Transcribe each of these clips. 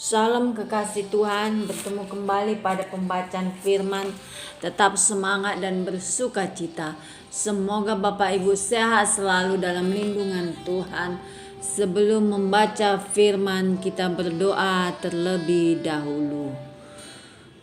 Salam kekasih Tuhan, bertemu kembali pada pembacaan firman. Tetap semangat dan bersuka cita. Semoga Bapak Ibu sehat selalu dalam lindungan Tuhan. Sebelum membaca firman, kita berdoa terlebih dahulu.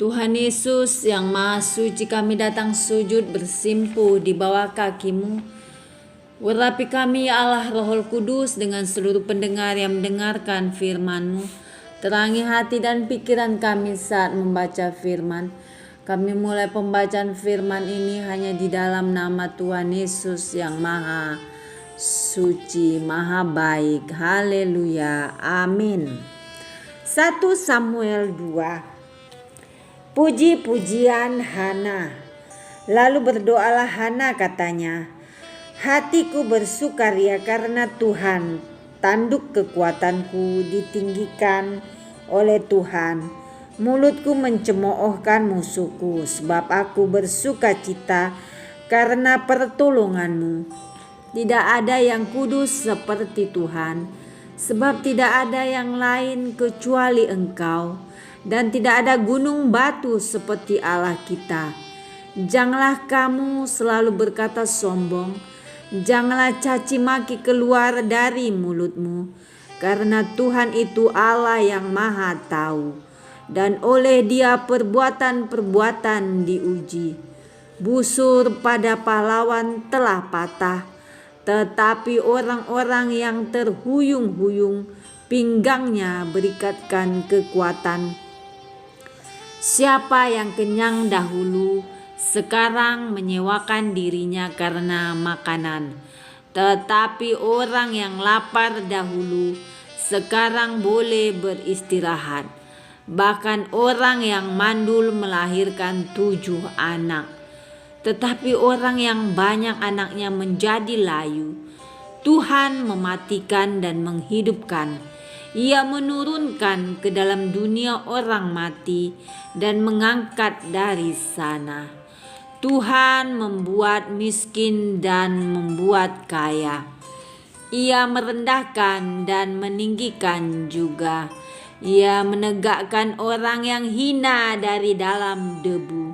Tuhan Yesus yang Maha Suci, kami datang sujud bersimpuh di bawah kaki-Mu. Urapi kami ya Allah Roh Kudus dengan seluruh pendengar yang mendengarkan firman-Mu. Terangi hati dan pikiran kami saat membaca firman. Kami mulai pembacaan firman ini hanya di dalam nama Tuhan Yesus yang Maha Suci, Maha Baik. Haleluya. Amin. 1 Samuel 2. Puji-pujian Hana. Lalu berdoalah Hana, katanya, hatiku bersukaria karena Tuhan, tanduk kekuatanku ditinggikan oleh Tuhan. Mulutku mencemoohkan musuhku, sebab aku bersuka cita karena pertolonganmu. Tidak ada yang kudus seperti Tuhan, sebab tidak ada yang lain kecuali Engkau, dan tidak ada gunung batu seperti Allah kita. Janganlah kamu selalu berkata sombong, janganlah caci maki keluar dari mulutmu, karena Tuhan itu Allah yang Maha Tahu, dan oleh Dia perbuatan-perbuatan diuji. Busur pada pahlawan telah patah, tetapi orang-orang yang terhuyung-huyung pinggangnya berikatkan kekuatan. Siapa yang kenyang dahulu sekarang menyewakan dirinya karena makanan, tetapi orang yang lapar dahulu sekarang boleh beristirahat. Bahkan orang yang mandul melahirkan 7 anak, tetapi orang yang banyak anaknya menjadi layu. Tuhan mematikan dan menghidupkan. Ia menurunkan ke dalam dunia orang mati dan mengangkat dari sana. Tuhan membuat miskin dan membuat kaya. Ia merendahkan dan meninggikan juga. Ia menegakkan orang yang hina dari dalam debu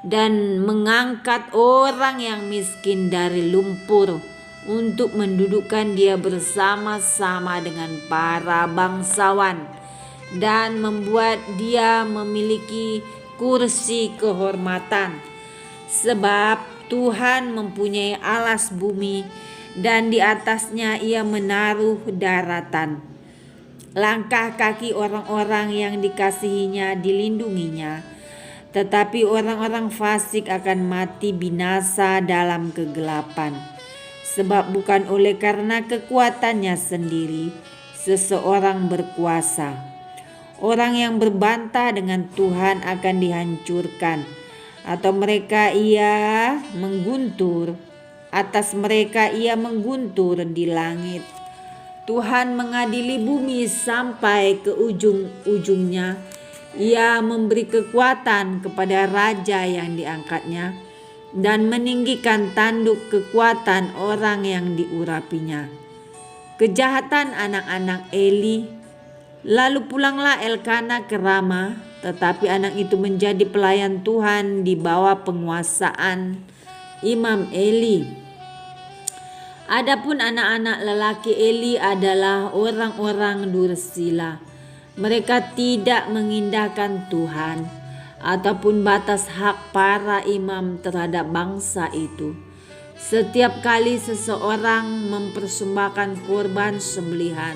dan mengangkat orang yang miskin dari lumpur, untuk mendudukkan dia bersama-sama dengan para bangsawan dan membuat dia memiliki kursi kehormatan. Sebab Tuhan mempunyai alas bumi dan di atasnya Ia menaruh daratan. Langkah kaki orang-orang yang dikasihinya dilindunginya, tetapi orang-orang fasik akan mati binasa dalam kegelapan. Sebab bukan oleh karena kekuatannya sendiri seseorang berkuasa. Orang yang berbantah dengan Tuhan akan dihancurkan, atau mereka Ia mengguntur. Atas mereka Ia mengguntur di langit. Tuhan mengadili bumi sampai ke ujung-ujungnya. Ia memberi kekuatan kepada raja yang diangkatnya, dan meninggikan tanduk kekuatan orang yang diurapinya. Kejahatan anak-anak Eli. Lalu pulanglah Elkana ke Rama, tetapi anak itu menjadi pelayan Tuhan di bawah penguasaan Imam Eli. Adapun anak-anak lelaki Eli adalah orang-orang dursila. Mereka tidak mengindahkan Tuhan ataupun batas hak para imam terhadap bangsa itu. Setiap kali seseorang mempersembahkan korban sembelihan,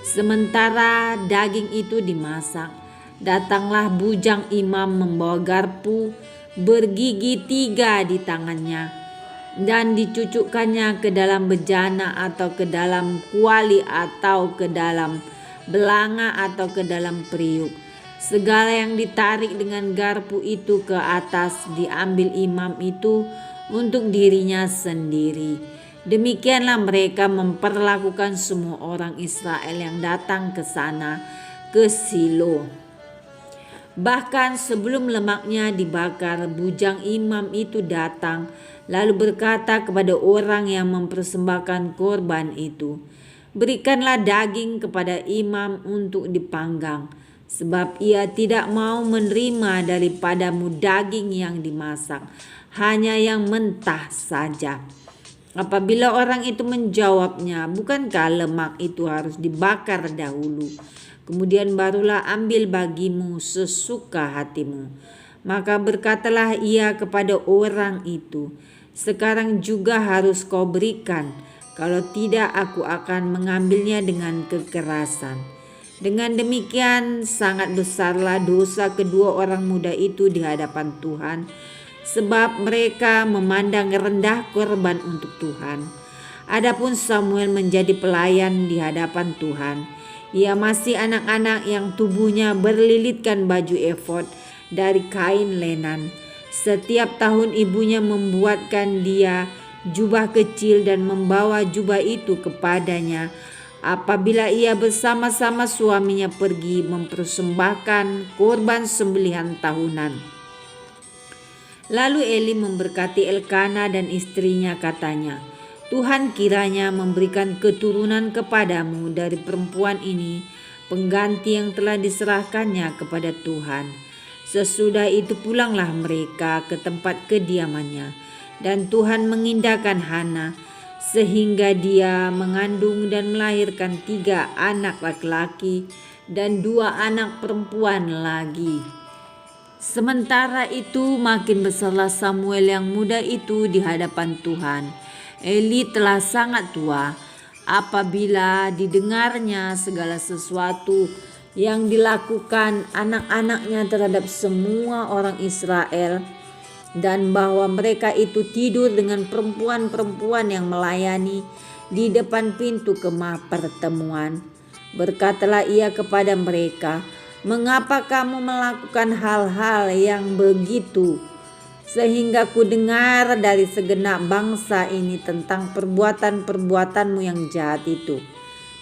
sementara daging itu dimasak, datanglah bujang imam membawa garpu bergigi 3 di tangannya, dan dicucukkannya ke dalam bejana atau ke dalam kuali atau ke dalam belanga atau ke dalam periuk. Segala yang ditarik dengan garpu itu ke atas diambil imam itu untuk dirinya sendiri. Demikianlah mereka memperlakukan semua orang Israel yang datang ke sana, ke Silo. Bahkan sebelum lemaknya dibakar, bujang imam itu datang lalu berkata kepada orang yang mempersembahkan korban itu, berikanlah daging kepada imam untuk dipanggang. sebab ia tidak mau menerima daripadamu daging yang dimasak, hanya yang mentah saja. Apabila orang itu menjawabnya, bukankah lemak itu harus dibakar dahulu, kemudian barulah ambil bagimu sesuka hatimu? Maka berkatalah ia kepada orang itu, sekarang juga harus kau berikan, kalau tidak aku akan mengambilnya dengan kekerasan. Dengan demikian sangat besarlah dosa kedua orang muda itu di hadapan Tuhan, sebab mereka memandang rendah korban untuk Tuhan. Adapun Samuel menjadi pelayan di hadapan Tuhan. Ia masih anak-anak yang tubuhnya berlilitkan baju efod dari kain lenan. Setiap tahun ibunya membuatkan dia jubah kecil dan membawa jubah itu kepadanya apabila ia bersama-sama suaminya pergi mempersembahkan korban sembelihan tahunan. Lalu Eli memberkati Elkana dan istrinya, katanya, Tuhan kiranya memberikan keturunan kepadamu dari perempuan ini, pengganti yang telah diserahkannya kepada Tuhan. Sesudah itu pulanglah mereka ke tempat kediamannya, dan Tuhan mengindahkan Hana, sehingga dia mengandung dan melahirkan 3 anak laki-laki dan 2 anak perempuan lagi. Sementara itu makin besarlah Samuel yang muda itu di hadapan Tuhan. Eli telah sangat tua apabila didengarnya segala sesuatu yang dilakukan anak-anaknya terhadap semua orang Israel, dan bahwa mereka itu tidur dengan perempuan-perempuan yang melayani di depan pintu kemah pertemuan. Berkatalah ia kepada mereka, mengapa kamu melakukan hal-hal yang begitu? Sehingga ku dengar dari segenap bangsa ini tentang perbuatan-perbuatanmu yang jahat itu.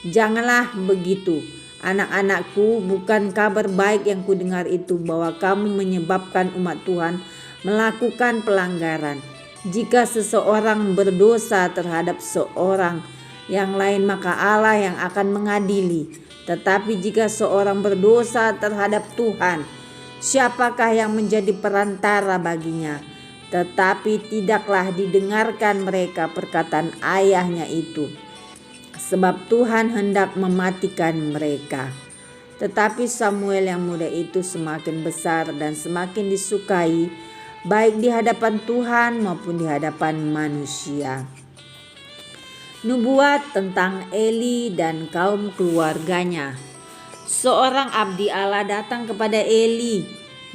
Janganlah begitu, anak-anakku, bukan kabar baik yang ku dengar itu bahwa kamu menyebabkan umat Tuhan melakukan pelanggaran. Jika seseorang berdosa terhadap seorang yang lain, maka Allah yang akan mengadili. Tetapi jika seorang berdosa terhadap Tuhan, siapakah yang menjadi perantara baginya? Tetapi tidaklah didengarkan mereka perkataan ayahnya itu, sebab Tuhan hendak mematikan mereka. Tetapi Samuel yang muda itu semakin besar dan semakin disukai, baik di hadapan Tuhan maupun di hadapan manusia. Nubuat tentang Eli dan kaum keluarganya. Seorang abdi Allah datang kepada Eli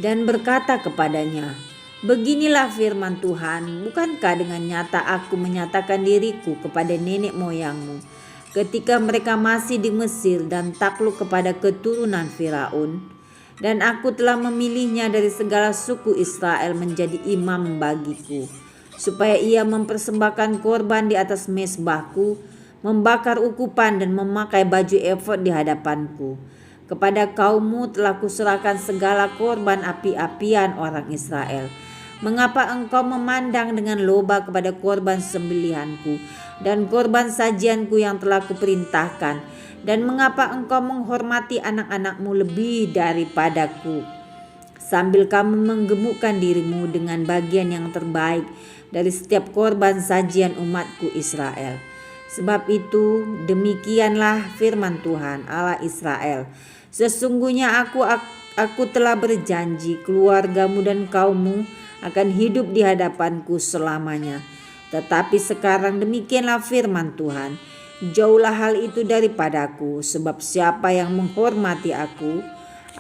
dan berkata kepadanya, beginilah firman Tuhan, bukankah dengan nyata aku menyatakan diriku kepada nenek moyangmu ketika mereka masih di Mesir dan takluk kepada keturunan Firaun? Dan aku telah memilihnya dari segala suku Israel menjadi imam bagiku, supaya ia mempersembahkan korban di atas mezbahku, membakar ukupan dan memakai baju efod di hadapanku. Kepada kaummu telah kuserahkan segala korban api-apian orang Israel. Mengapa engkau memandang dengan loba kepada korban sembelihanku dan korban sajianku yang telah kuperintahkan? Dan mengapa engkau menghormati anak-anakmu lebih daripadaku, sambil kamu menggemukkan dirimu dengan bagian yang terbaik dari setiap korban sajian umatku Israel? Sebab itu demikianlah firman Tuhan Allah Israel, sesungguhnya aku telah berjanji keluargamu dan kaummu akan hidup di hadapanku selamanya. Tetapi sekarang demikianlah firman Tuhan, jauhlah hal itu daripadaku, sebab siapa yang menghormati aku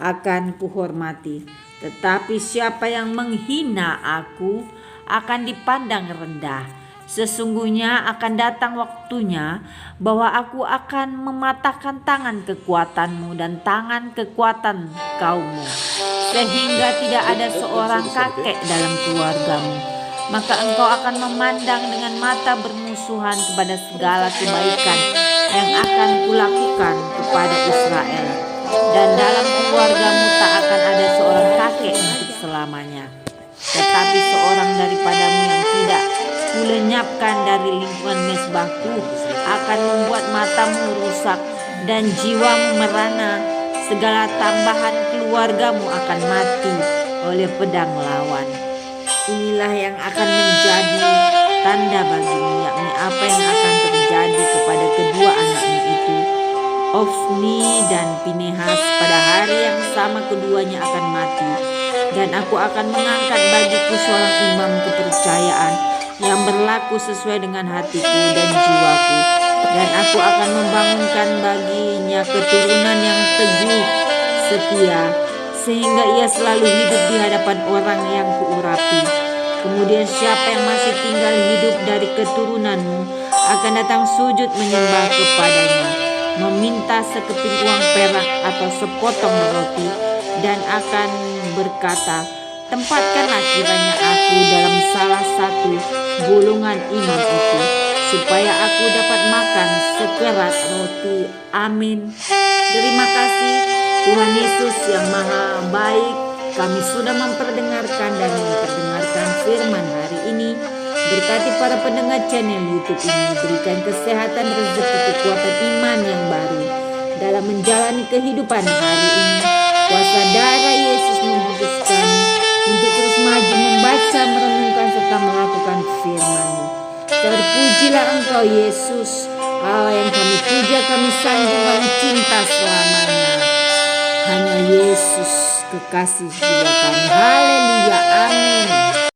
akan kuhormati, tetapi siapa yang menghina aku akan dipandang rendah. Sesungguhnya akan datang waktunya bahwa aku akan mematahkan tangan kekuatanmu dan tangan kekuatan kaummu, sehingga tidak ada seorang kakek dalam keluargamu. Maka engkau akan memandang dengan mata bermusuhan kepada segala kebaikan yang akan kulakukan kepada Israel. Dan dalam keluargamu tak akan ada seorang kakek untuk selamanya, tetapi seorang daripadamu yang tidak kulenyapkan dari lingkungan mezbahku akan membuat matamu rusak dan jiwamu merana, segala tambahan keluargamu akan mati oleh pedang lawan. Inilah yang akan menjadi tanda bagimu, yakni apa yang akan terjadi kepada kedua anakmu itu, Ofni dan Pinehas. Pada hari yang sama keduanya akan mati, dan aku akan mengangkat bagiku seorang imam kepercayaan yang berlaku sesuai dengan hatiku dan jiwaku, dan aku akan membangunkan baginya keturunan yang teguh setia, sehingga ia selalu hidup di hadapan orang yang kuurapi. Kemudian siapa yang masih tinggal hidup dari keturunanmu akan datang sujud menyembah kepadanya, meminta sekeping uang perak atau sepotong roti, dan akan berkata, tempatkanlah kiranya aku dalam salah satu golongan imam itu, supaya aku dapat makan sekerat roti. Amin. Terima kasih Tuhan Yesus yang maha baik. Kami sudah memperdengarkan dan memperdengarkan firman hari ini. Berkati para pendengar channel YouTube ini, berikan kesehatan, rezeki, kekuatan iman yang baru dalam menjalani kehidupan hari ini. Kuasa darah Yesus membungkuskan untuk terus maju membaca, merenungkan, serta melakukan firman-Mu. Terpujilah Engkau Yesus, Allah yang kami puja, kami sanjung, kami cinta selamanya. Hanya Yesus kekasih jiwa kami. Haleluya, amin.